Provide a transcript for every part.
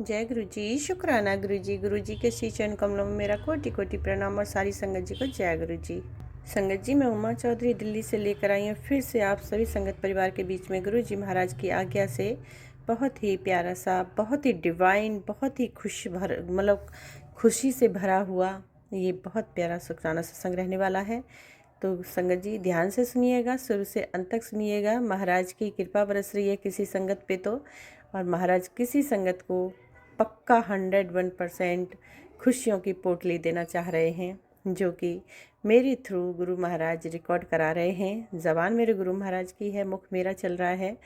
जय गुरु जी। शुक्राना गुरु जी के श्री चरण कमलों में मेरा कोटि कोटि प्रणाम और सारी संगत जी को जय गुरु जी। संगत जी, मैं उमा चौधरी दिल्ली से लेकर आई हूँ फिर से आप सभी संगत परिवार के बीच में गुरु जी महाराज की आज्ञा से बहुत ही प्यारा सा, बहुत ही डिवाइन, बहुत ही खुशी से भरा हुआ ये बहुत प्यारा शुक्राना सत्संग रहने वाला है। तो संगत जी ध्यान से सुनिएगा, शुरू से अंत तक सुनिएगा। महाराज की कृपा बरस रही है किसी संगत पे तो, और महाराज किसी संगत को पक्का 101% खुशियों की पोटली देना चाह रहे हैं, जो कि मेरे थ्रू गुरु महाराज रिकॉर्ड करा रहे हैं। ज़बान मेरे गुरु महाराज की है, मुख मेरा चल रहा है।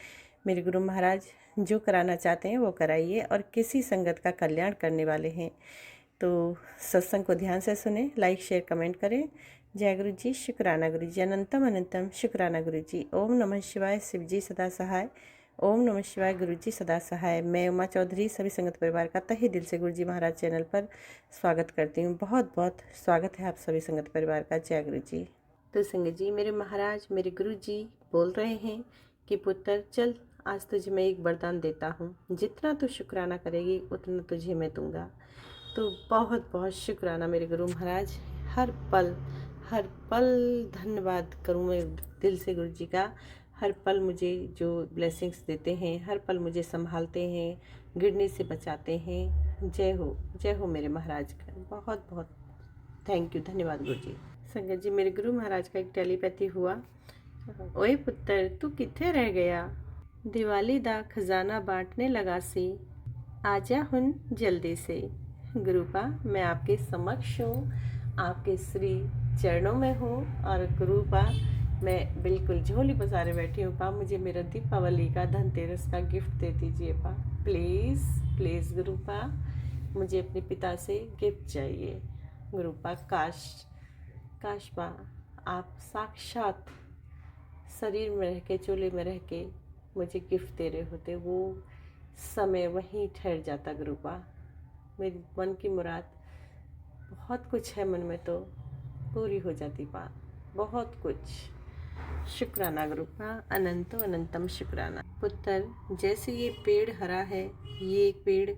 मेरे गुरु महाराज जो कराना चाहते हैं वो कराइए, और किसी संगत का कल्याण करने वाले हैं। तो सत्संग को ध्यान से सुने, लाइक शेयर कमेंट करें। जय गुरु जी। शुक्राना गुरु जी। अनंतम अनंतम शुक्राना गुरु जी। ओम नमः शिवाय। शिव जी सदा सहाय। ओम नमः शिवाय। गुरु जी सदा सहाय। मैं उमा चौधरी सभी संगत परिवार का तहे दिल से गुरु जी महाराज चैनल पर स्वागत करती हूँ। बहुत बहुत स्वागत है आप सभी संगत परिवार का। जय गुरु जी। तो संगत जी, मेरे महाराज, मेरे गुरु जी बोल रहे हैं कि पुत्र चल, आज तुझे मैं एक वरदान देता हूँ, जितना तू शुक्राना करेगी उतना तुझे मैं दूंगा। तो बहुत बहुत शुक्राना मेरे गुरु महाराज। हर पल धन्यवाद करूँ मैं दिल से गुरु जी का। हर पल मुझे जो ब्लेसिंग्स देते हैं, हर पल मुझे संभालते हैं, गिरने से बचाते हैं। जय हो मेरे महाराज का। बहुत बहुत थैंक यू, धन्यवाद गुरु जी। संगत जी, मेरे गुरु महाराज का एक टेलीपैथी हुआ। ओए पुत्र, तू किथे रह गया? दिवाली दा खजाना बांटने लगा सी, आजा हुन जल्दी से। गुरुपा, मैं आपके समक्ष हूँ, आपके श्री चरणों में हूँ। और गुरुपा, मैं बिल्कुल झोली पसारे बैठी हूँ। पा, मुझे मेरा दीपावली का, धनतेरस का गिफ्ट दे दीजिए पा, प्लीज़ प्लीज़। गुरुपा, मुझे अपने पिता से गिफ्ट चाहिए। गुरुपा, काश पा, आप साक्षात शरीर में रह के, चोले में रह के मुझे गिफ्ट दे रहे होते, वो समय वहीं ठहर जाता। गुरुपा, मेरी मन की मुराद, बहुत कुछ है मन में, तो पूरी हो जाती पा, बहुत कुछ। शुक्राना गुरुपा, अनंतो अनंतम शुक्राना। पुत्र, जैसे ये पेड़ हरा है, ये पेड़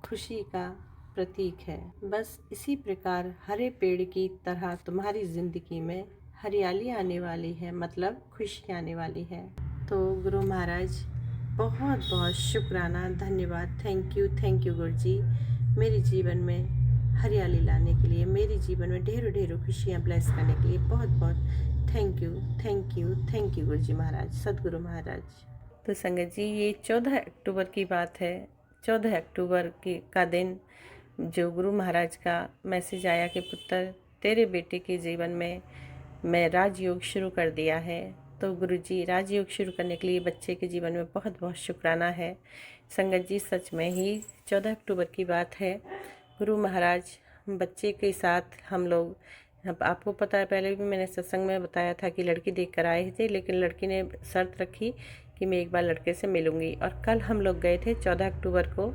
खुशी का प्रतीक है। बस इसी प्रकार हरे पेड़ की तरह तुम्हारी जिंदगी में हरियाली आने वाली है, मतलब खुशी आने वाली है। तो गुरु महाराज बहुत बहुत शुक्राना, धन्यवाद, थैंक यू गुरु जी। मेरे जीवन में हरियाली लाने के लिए, मेरे जीवन में ढेरों ढेरों खुशियाँ ब्लेस करने के लिए बहुत बहुत थैंक यू गुरु जी महाराज, सदगुरु महाराज। तो संगत जी, ये 14 अक्टूबर की बात है। 14 अक्टूबर का दिन जो गुरु महाराज का मैसेज आया कि पुत्र, तेरे बेटे के जीवन में मैं राजयोग शुरू कर दिया है। तो गुरुजी, राजयोग शुरू करने के लिए बच्चे के जीवन में बहुत बहुत शुक्राना है। संगत जी, सच में ही 14 अक्टूबर की बात है। गुरु महाराज बच्चे के साथ हम लोग, आपको पता है, पहले भी मैंने सत्संग में बताया था कि लड़की देख कर आए थे, लेकिन लड़की ने शर्त रखी कि मैं एक बार लड़के से मिलूंगी। और कल हम लोग गए थे 14 अक्टूबर को।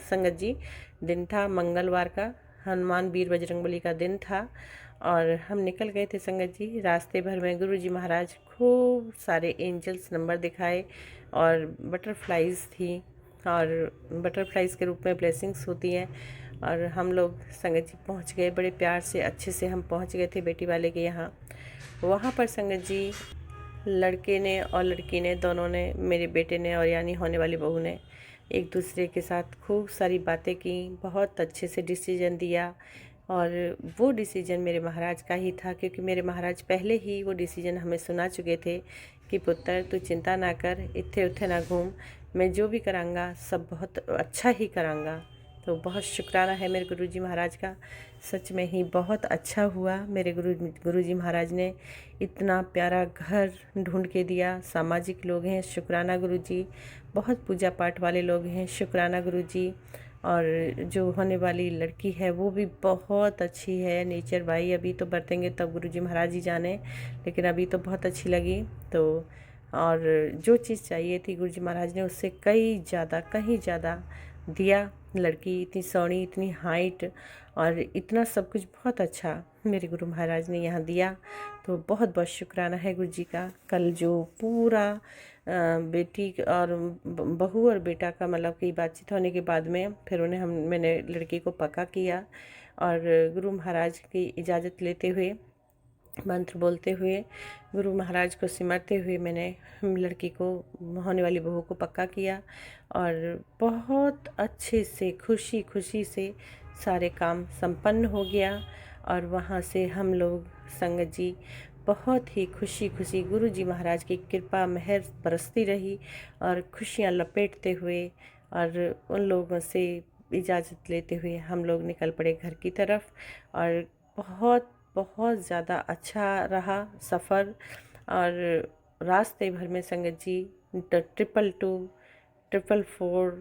संगत जी, दिन था मंगलवार का, हनुमान वीर बजरंगबली का दिन था। और हम निकल गए थे संगत जी। रास्ते भर में गुरु जी महाराज खूब सारे एंजल्स नंबर दिखाए, और बटरफ्लाइज थी, और बटरफ्लाइज के रूप में ब्लेसिंग्स होती हैं। और हम लोग संगत जी पहुंच गए, बड़े प्यार से अच्छे से हम पहुंच गए थे बेटी वाले के यहाँ। वहाँ पर संगत जी लड़के ने और लड़की ने, दोनों ने, मेरे बेटे ने और यानी होने वाली बहू ने, एक दूसरे के साथ खूब सारी बातें की, बहुत अच्छे से डिसीजन दिया। और वो डिसीजन मेरे महाराज का ही था, क्योंकि मेरे महाराज पहले ही वो डिसीजन हमें सुना चुके थे कि पुत्र, तू चिंता ना कर, इत्थे उथे ना घूम, मैं जो भी करांगा सब बहुत अच्छा ही करांगा। तो बहुत शुक्राना है मेरे गुरुजी महाराज का। सच में ही बहुत अच्छा हुआ। मेरे गुरुजी महाराज ने इतना प्यारा घर ढूंढ के दिया। सामाजिक लोग हैं, शुक्राना गुरुजी। बहुत पूजा पाठ वाले लोग हैं, शुक्राना गुरुजी। और जो होने वाली लड़की है वो भी बहुत अच्छी है, नेचर भाई। अभी तो बरतेंगे तब गुरुजी महाराज ही जाने, लेकिन अभी तो बहुत अच्छी लगी। तो और जो चीज़ चाहिए थी गुरुजी महाराज ने उससे कहीं ज़्यादा दिया। लड़की इतनी सोहनी, इतनी हाइट, और इतना सब कुछ बहुत अच्छा मेरे गुरु महाराज ने यहाँ दिया। तो बहुत बहुत शुक्राना है गुरुजी का। कल जो पूरा बेटी और बहू और बेटा का मतलब कि बातचीत होने के बाद में फिर मैंने लड़की को पक्का किया और गुरु महाराज की इजाज़त लेते हुए, मंत्र बोलते हुए, गुरु महाराज को सिमरते हुए मैंने लड़की को, होने वाली बहू को पक्का किया और बहुत अच्छे से खुशी खुशी से सारे काम संपन्न हो गया। और वहाँ से हम लोग संगत जी बहुत ही खुशी खुशी, गुरु जी महाराज की कृपा मेहर बरसती रही और खुशियाँ लपेटते हुए और उन लोगों से इजाज़त लेते हुए हम लोग निकल पड़े घर की तरफ। और बहुत बहुत ज़्यादा अच्छा रहा सफ़र। और रास्ते भर में संगत जी 222, 444,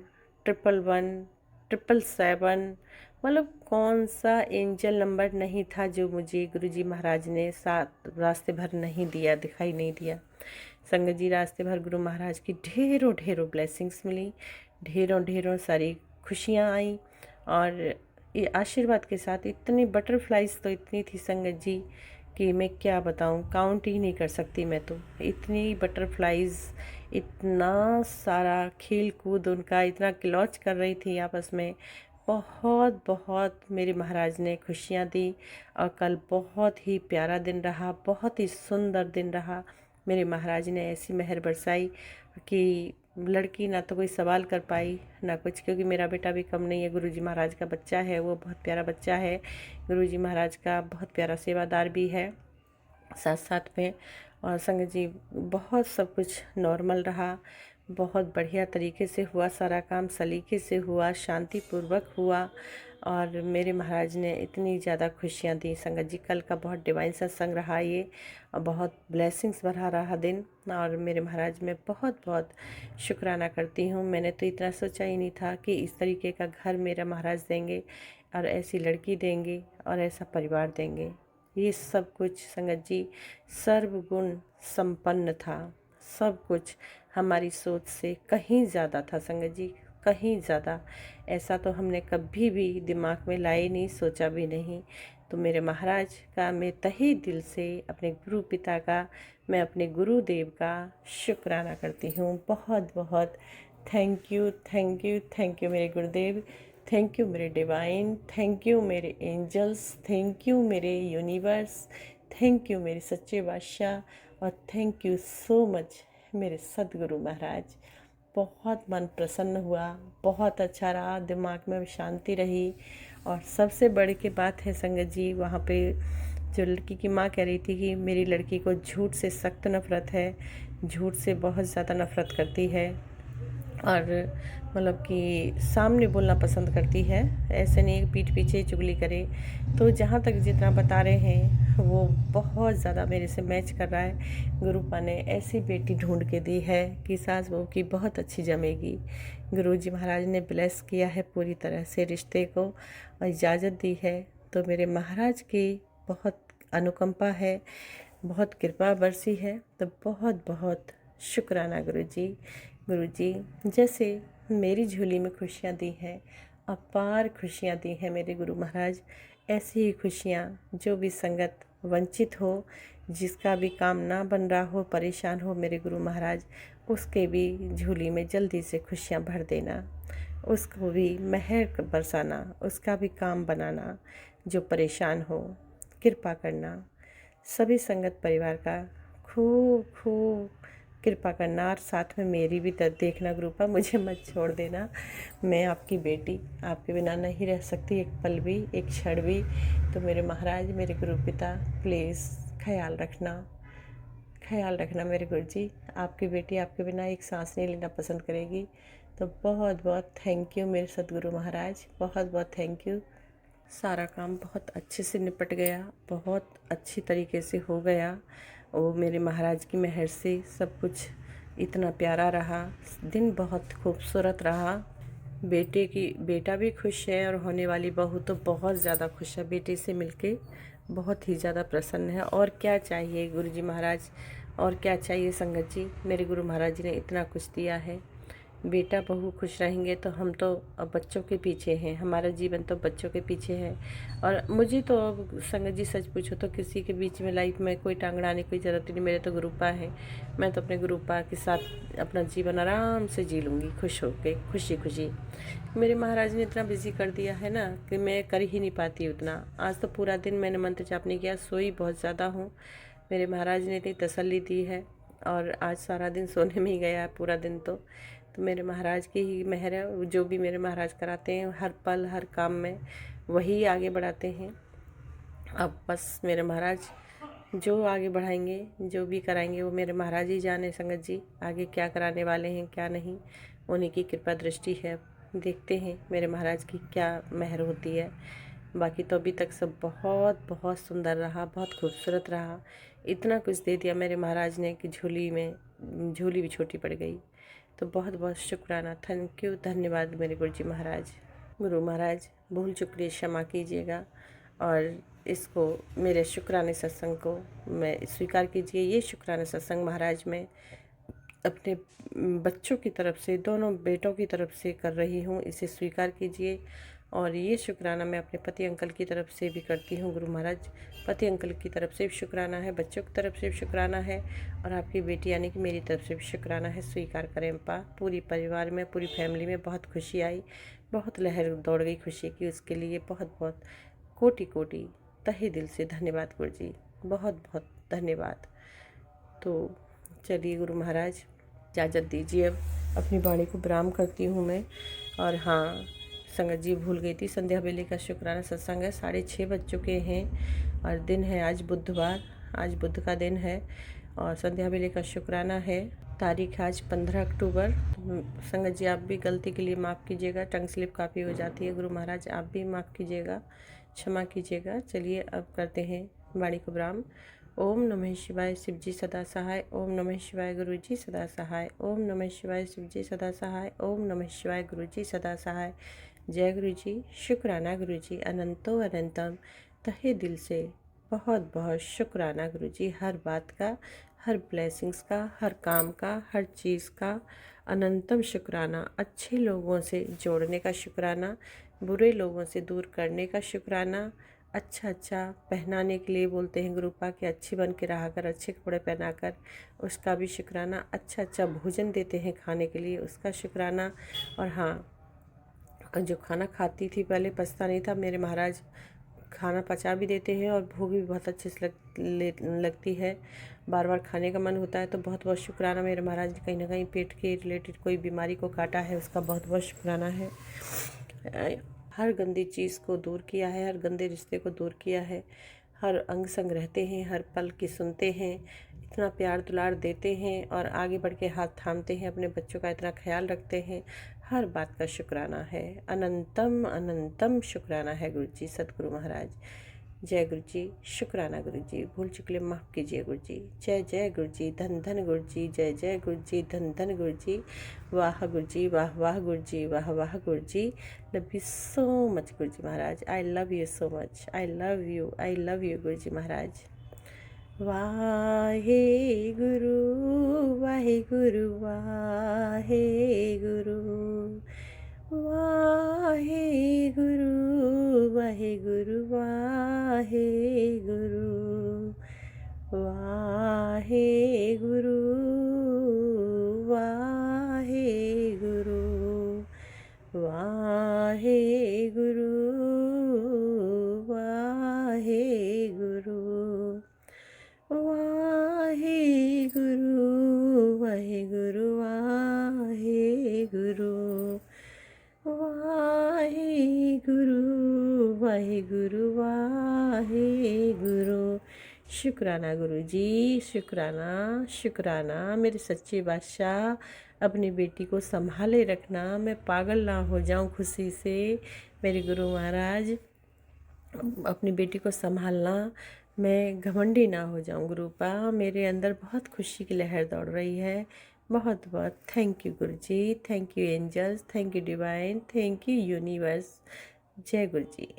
111, 777, मतलब कौन सा एंजल नंबर नहीं था जो मुझे गुरुजी महाराज ने साथ रास्ते भर नहीं दिया, दिखाई नहीं दिया। संगत जी रास्ते भर गुरु महाराज की ढेरों ढेरों ब्लेसिंग्स मिली, ढेरों ढेरों सारी खुशियाँ आई। और ये आशीर्वाद के साथ इतनी बटरफ्लाइज तो इतनी थी संगत जी कि मैं क्या बताऊं, काउंट ही नहीं कर सकती मैं तो। इतनी बटरफ्लाइज, इतना सारा खेल कूद उनका, इतना क्लॉच कर रही थी आपस में। बहुत बहुत मेरे महाराज ने खुशियाँ दी और कल बहुत ही प्यारा दिन रहा, बहुत ही सुंदर दिन रहा। मेरे महाराज ने ऐसी मेहर बरसाई कि लड़की ना तो कोई सवाल कर पाई ना कुछ, क्योंकि मेरा बेटा भी कम नहीं है, गुरुजी महाराज का बच्चा है, वो बहुत प्यारा बच्चा है, गुरुजी महाराज का बहुत प्यारा सेवादार भी है साथ साथ में। और संगत जी बहुत सब कुछ नॉर्मल रहा, बहुत बढ़िया तरीके से हुआ, सारा काम सलीके से हुआ, शांतिपूर्वक हुआ। और मेरे महाराज ने इतनी ज़्यादा खुशियाँ दी संगत जी। कल का बहुत डिवाइन सत्संग रहा ये, और बहुत ब्लेसिंग्स भरा रहा दिन। और मेरे महाराज मैं बहुत बहुत शुक्राना करती हूँ। मैंने तो इतना सोचा ही नहीं था कि इस तरीके का घर मेरा महाराज देंगे और ऐसी लड़की देंगे और ऐसा परिवार देंगे। ये सब कुछ संगत जी सर्वगुण संपन्न था, सब कुछ हमारी सोच से कहीं ज़्यादा था संगत जी, कहीं ज़्यादा। ऐसा तो हमने कभी भी दिमाग में लाए नहीं, सोचा भी नहीं। तो मेरे महाराज का मैं तहे दिल से, अपने गुरु पिता का, मैं अपने गुरुदेव का शुक्राना करती हूँ। बहुत बहुत thank you, thank you, thank you मेरे गुरुदेव, थैंक यू मेरे डिवाइन, थैंक यू मेरे एंजल्स, थैंक यू मेरे यूनिवर्स, थैंक यू मेरे सच्चे बादशाह, और थैंक यू सो मच मेरे सदगुरु महाराज। बहुत मन प्रसन्न हुआ, बहुत अच्छा रहा, दिमाग में शांति रही। और सबसे बड़ी की बात है संगत जी, वहाँ पे जो लड़की की माँ कह रही थी कि मेरी लड़की को झूठ से सख्त नफ़रत है, झूठ से बहुत ज़्यादा नफ़रत करती है और मतलब कि सामने बोलना पसंद करती है, ऐसे नहीं पीठ पीछे चुगली करे। तो जहाँ तक जितना बता रहे हैं वो बहुत ज़्यादा मेरे से मैच कर रहा है। गुरुपा ने ऐसी बेटी ढूंढ के दी है कि सास बहू की बहुत अच्छी जमेगी। गुरुजी महाराज ने ब्लेस किया है पूरी तरह से रिश्ते को और इजाज़त दी है। तो मेरे महाराज की बहुत अनुकंपा है, बहुत कृपा बरसी है। तो बहुत बहुत शुक्राना गुरुजी, जैसे मेरी झोली में खुशियाँ दी हैं, अपार खुशियाँ दी हैं मेरे गुरु महाराज, ऐसी ही खुशियाँ जो भी संगत वंचित हो, जिसका भी काम ना बन रहा हो, परेशान हो, मेरे गुरु महाराज उसके भी झोली में जल्दी से खुशियाँ भर देना, उसको भी मेहर बरसाना, उसका भी काम बनाना। जो परेशान हो कृपा करना, सभी संगत परिवार का खूब खूब कृपा करना। और साथ में मेरी भी देखना ग्रुपा, मुझे मत छोड़ देना। मैं आपकी बेटी, आपके बिना नहीं रह सकती एक पल भी, एक क्षण भी। तो मेरे महाराज, मेरे गुरु पिता, प्लीज़ ख्याल रखना, ख्याल रखना मेरे गुरुजी। आपकी बेटी आपके बिना एक सांस नहीं लेना पसंद करेगी। तो बहुत बहुत थैंक यू मेरे सदगुरु महाराज, बहुत बहुत थैंक यू। सारा काम बहुत अच्छे से निपट गया, बहुत अच्छी तरीके से हो गया। वो मेरे महाराज की मेहर से सब कुछ इतना प्यारा रहा, दिन बहुत खूबसूरत रहा। बेटा भी खुश है और होने वाली बहू तो बहुत ज़्यादा खुश है, बेटे से मिलके बहुत ही ज़्यादा प्रसन्न है। और क्या चाहिए गुरुजी महाराज, और क्या चाहिए संगत जी, मेरे गुरु महाराज जी ने इतना कुछ दिया है। बेटा बहू खुश रहेंगे तो हम तो अब बच्चों के पीछे हैं, हमारा जीवन तो बच्चों के पीछे है। और मुझे तो अब संगत जी सच पूछो तो किसी के बीच में लाइफ में कोई टांग अड़ाने की कोई ज़रूरत नहीं। मेरे तो गुरुपा है, मैं तो अपने गुरुपा के साथ अपना जीवन आराम से जी लूँगी, खुश होके, खुशी खुशी। मेरे महाराज ने इतना बिजी कर दिया है ना कि मैं कर ही नहीं पाती उतना। आज तो पूरा दिन मैंने मंत्र जाप नहीं किया, सोई बहुत ज़्यादा हूँ। मेरे महाराज ने इतनी तसल्ली दी है और आज सारा दिन सोने में ही गया है पूरा दिन। तो मेरे महाराज की ही मेहर है, जो भी मेरे महाराज कराते हैं हर पल हर काम में वही आगे बढ़ाते हैं। अब बस मेरे महाराज जो आगे बढ़ाएंगे, जो भी कराएंगे वो मेरे महाराज ही जाने। संगत जी आगे क्या कराने वाले हैं क्या नहीं, उन्हीं की कृपा दृष्टि है। देखते हैं मेरे महाराज की क्या मेहर होती है। बाकी तो अभी तक सब बहुत बहुत सुंदर रहा, बहुत खूबसूरत रहा। इतना कुछ दे दिया मेरे महाराज ने कि झोली भी छोटी पड़ गई। तो बहुत बहुत शुक्राना, थैंक यू, धन्यवाद मेरे गुरु जी महाराज। गुरु महाराज भूल चुक लिए क्षमा कीजिएगा और इसको मेरे शुक्राने सत्संग को मैं स्वीकार कीजिए। ये शुक्राना सत्संग महाराज मैं अपने बच्चों की तरफ से, दोनों बेटों की तरफ से कर रही हूँ, इसे स्वीकार कीजिए। और ये शुक्राना मैं अपने पति अंकल की तरफ से भी करती हूँ। गुरु महाराज पति अंकल की तरफ से भी शुक्राना है, बच्चों की तरफ से भी शुक्राना है और आपकी बेटी यानी कि मेरी तरफ से भी शुक्राना है। स्वीकार करें अम्पा। पूरी परिवार में, पूरी फैमिली में बहुत खुशी आई, बहुत लहर दौड़ गई खुशी की। उसके लिए बहुत बहुत कोटि कोटि तहे दिल से धन्यवाद गुरु जी, बहुत बहुत धन्यवाद। तो चलिए गुरु महाराज इजाज़त दीजिए, अब अपनी वाणी को विराम करती हूँ मैं। और हाँ, संगत जी भूल गई थी, संध्या बेले का शुक्राना सत्संग है, 6:30 बज चुके हैं और दिन है आज बुधवार, आज बुध का दिन है और संध्या बेले का शुक्राना है। तारीख आज 15 अक्टूबर। संगत जी आप भी गलती के लिए माफ़ कीजिएगा, टंग स्लिप काफ़ी हो जाती है। गुरु महाराज आप भी माफ़ कीजिएगा, क्षमा कीजिएगा। चलिए अब करते हैं वाणी को विराम। ओम नमः शिवाय, शिव जी सदा सहाय। ओम नमः शिवाय, गुरु जी सदा सहाय। ओम नमः शिवाय, शिव जी सदा सहाय। ओम नमः शिवाय, गुरु जी सदा सहाय। जय गुरु जी। शुक्राना गुरु जी, अनंतो अनंतम। तहे दिल से बहुत बहुत शुक्राना गुरु जी, हर बात का, हर ब्लेसिंग्स का, हर काम का, हर चीज़ का अनंतम शुक्राना। अच्छे लोगों से जोड़ने का शुक्राना, बुरे लोगों से दूर करने का शुक्राना। अच्छा अच्छा पहनाने के लिए बोलते हैं गुरुपा कि अच्छी बन के रहा कर, अच्छे कपड़े पहनाकर, उसका भी शुक्राना। अच्छा अच्छा भोजन देते हैं खाने के लिए, उसका शुक्राना। और हाँ, जो खाना खाती थी पहले पछता नहीं था, मेरे महाराज खाना पचा भी देते हैं और भूख भी बहुत अच्छे से लगती है, बार बार खाने का मन होता है। तो बहुत बहुत शुक्राना मेरे महाराज ने कहीं ना कहीं पेट के रिलेटेड कोई बीमारी को काटा है, उसका बहुत बहुत शुक्राना है। हर गंदी चीज़ को दूर किया है, हर गंदे रिश्ते को दूर किया है, हर अंग संग रहते हैं, हर पल की सुनते हैं, इतना प्यार दुलार देते हैं और आगे बढ़ के हाथ थामते हैं, अपने बच्चों का इतना ख्याल रखते हैं। हर बात का शुक्राना है, अनंतम अनंतम शुक्राना है गुरु जी, सतगुरु महाराज। जय गुरु जी। शुक्राना गुरु जी, भूल चुकले माफ़ कीजिए गुरु जी। जय जय गुरु जी, धन धन गुरु जी। जय जय गुरु जी, धन धन गुरु जी। वाह गुरु जी, वाह वाह गुरु जी, वाह वाह Guru ji. Love you so much Guru ji Maharaj, I love you so much, I love you Guru ji महाराज। वाहे गुरु वाहे गुरु वाहे गुरु, वाहे गुरु वाहे गुरु, वाहे गुरु, वाहे गुरु, वाहे गुरु, वाहे गुरु, वाहे गुरु, वाहे गुरु, वाहे गुरु, वाहे गुरु, वाहे गुरु, वाहे गुरु, वाहे गुरु। शुक्राना गुरु जी, शुक्राना शुक्राना। मेरे सच्चे बादशाह, अपनी बेटी को संभाले रखना, मैं पागल ना हो जाऊं खुशी से। मेरे गुरु महाराज अपनी बेटी को संभालना, मैं घमंडी ना हो जाऊं गुरुपा। मेरे अंदर बहुत खुशी की लहर दौड़ रही है। बहुत बहुत thank you Guru ji, thank you angels, thank you divine, thank you universe. जय गुरु जी।